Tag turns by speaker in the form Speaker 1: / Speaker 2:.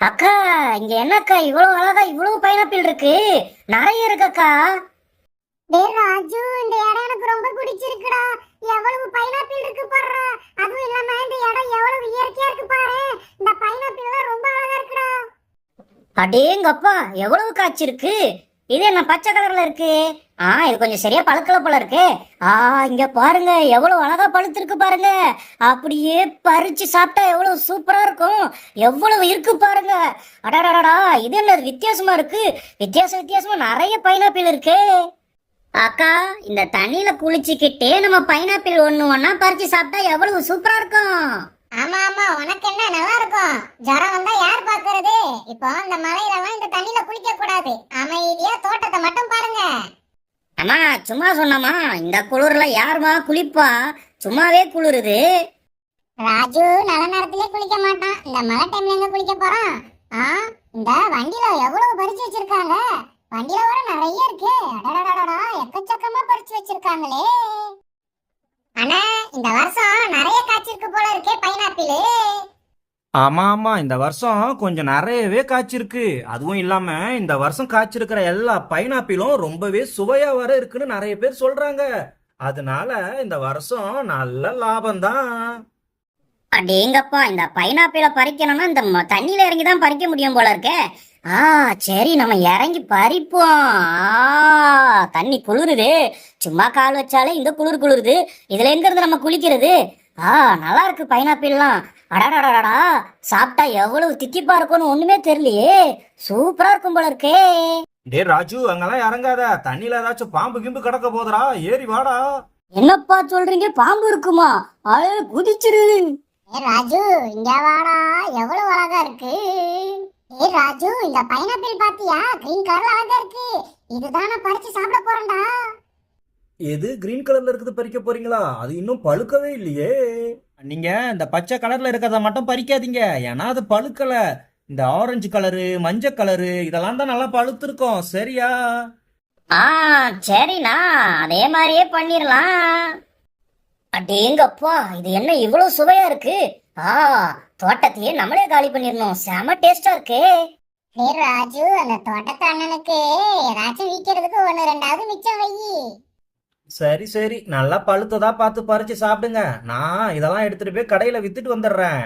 Speaker 1: அக்கா, இங்க என்னக்கா இவ்வளவு அழகா இவ்வளவு பைனாப்பிள் இருக்கு? நிறைய இருக்கக்கா.
Speaker 2: டேய் ராஜு, இந்த இடம் எனக்கு ரொம்ப பிடிச்சிருக்குடா. எவ்வளவு பைனாப்பிள் இருக்கு பாரு. அதுவும் இல்லாம இந்த இடம் எவ்வளவு இயற்கையா இருக்கு பாரு. இந்த பைனாப்பிள் எல்லாம் ரொம்ப அழகா இருக்குடா.
Speaker 1: அடேங்கப்பா, எவ்வளவு காய்ச்சி இருக்கு! இது என்ன பச்சை கலர்ல இருக்கு? இது கொஞ்சம் சரியா பழுக்கல போல இருக்கு. இங்க பாருங்க, எவ்வளவு அழகா பழுத்திருக்கு பாருங்க. அப்படியே பறிச்சு சாப்பிட்டா எவ்வளவு சூப்பரா இருக்கும். எவ்வளவு இருக்கு பாருங்க. அடடடடா, இது என்ன வித்தியாசமா இருக்கு! வித்தியாசமா நிறைய பைனாப்பிள் இருக்கு. அக்கா, இந்த தண்ணியில குளிச்சுக்கிட்டே நம்ம பைனாப்பிள் ஒண்ணா பறிச்சு சாப்பிட்டா எவ்வளவு சூப்பரா இருக்கும்.
Speaker 2: ஆமா ஆமா, உனக்கு என்ன நல்லா இருக்கும். ஜரம் வந்தா யார் பாக்குறது? இப்போ இந்த மலையில எல்லாம் இந்த தண்ணியில குளிக்க கூடாது. அமைதியா தோட்டத்தை மட்டும் பாருங்க.
Speaker 1: அம்மா, சும்மா சொன்னம்மா. இந்த குளிர்ல யாருமா குளிப்பா? சும்மாவே குளிருது.
Speaker 2: ராஜு நல்ல நேரத்திலே குளிக்க மாட்டான். இந்த மழை டைம்ல எங்க குளிக்க போறான்? இந்த வண்டியில எவ்வளவு பறிச்சு வச்சிருக்காங்க. வண்டியில வர நிறைய இருக்கு. அடடடடா, எக்கச்சக்கமா பறிச்சு வச்சிருக்காங்களே. அண்ணா, இந்த வருஷம் நிறைய காய்ச்சிருக்கு போல இருக்கே பைனாப்பிள்.
Speaker 3: ஆமா ஆமா, இந்த வருஷம் கொஞ்சம் நிறையவே காய்ச்சிருக்கு. அதுவும் இல்லாம இந்த வருஷம் காய்ச்சிருக்கிற எல்லா பைனாப்பிளும் ரொம்பவே சுவையா வர இருக்குன்னு நிறைய பேர் சொல்றாங்க. அதனால இந்த வருஷம் நல்ல லாபம் தான்.
Speaker 1: அடேங்கப்பா, இந்த பைனாப்பிள பறிக்கணும்னா இந்த தண்ணியில இறங்கி தான் பறிக்க முடியும் போல இருக்கே. சரி, நம்ம இறங்கி பறிப்போம். தண்ணி குளிருது. சும்மா கால் வச்சாலே இந்த குளிருது. இதுல எங்க இருந்து நம்ம குளிக்கிறது? நல்லா இருக்கு பைனாப்பிள்லாம். அடாடாடாடா, சாப்பிட்டா எவ்வளவு தித்திப்பா இருக்கும்னு ஒண்ணுமே தெரியலையே. சூப்பரா இருக்கும் போல இருக்கே.
Speaker 3: டே ராஜு, அங்கெல்லாம் இறங்காத. தண்ணியில ஏதாச்சும் பாம்பு கிம்பு கிடக்க போதுடா. ஏறி வாடா.
Speaker 1: என்னப்பா சொல்றீங்க? பாம்பு இருக்குமா? குதிச்சிரு.
Speaker 2: ராஜு, இங்க வாடா, எவ்வளவு அழகா இருக்கு. ராஜு, இந்த பைனாப்பிள் பாத்தியா? கிரீன் கலர்ல அழகா இருக்கு. இதுதான் நான் பறிச்சு சாப்பிட போறேன்டா.
Speaker 3: எது கிரீன் கலர்ல இருக்குது பறிக்க போறீங்களா? அது இன்னும் பழுக்கவே இல்லையே. நீங்க இந்த பச்சை கலர்ல இருக்கிறத மட்டும் பறிக்காதீங்க, ஏன்னா அது பழுக்கல. இந்த ஆரஞ்சு கலரு, மஞ்சள் கலரு இதெல்லாம் தான் நல்லா பழுத்து இருக்கும். சரியா?
Speaker 1: சரிண்ணா, அதே மாதிரியே பண்ணிடலாம். அடேங்கப்பா, இது என்ன இவ்வளவு சுவையா இருக்கு! தோட்டத்தையே நம்மளே காலி பண்ணிடணும். செம டேஸ்டா இருக்கு.
Speaker 2: ராஜு, அந்த தோட்டத்து அண்ணனுக்கு ஏதாச்சும் விக்கிறதுக்கு ஒண்ணு ரெண்டாவது மிச்சம் வை.
Speaker 3: சரி சரி, நல்லா பழுத்ததா பார்த்து பறிச்சு சாப்பிடுங்க. நான் இதெல்லாம் எடுத்துட்டு போய் கடையில வித்துட்டு வந்துடுறேன்.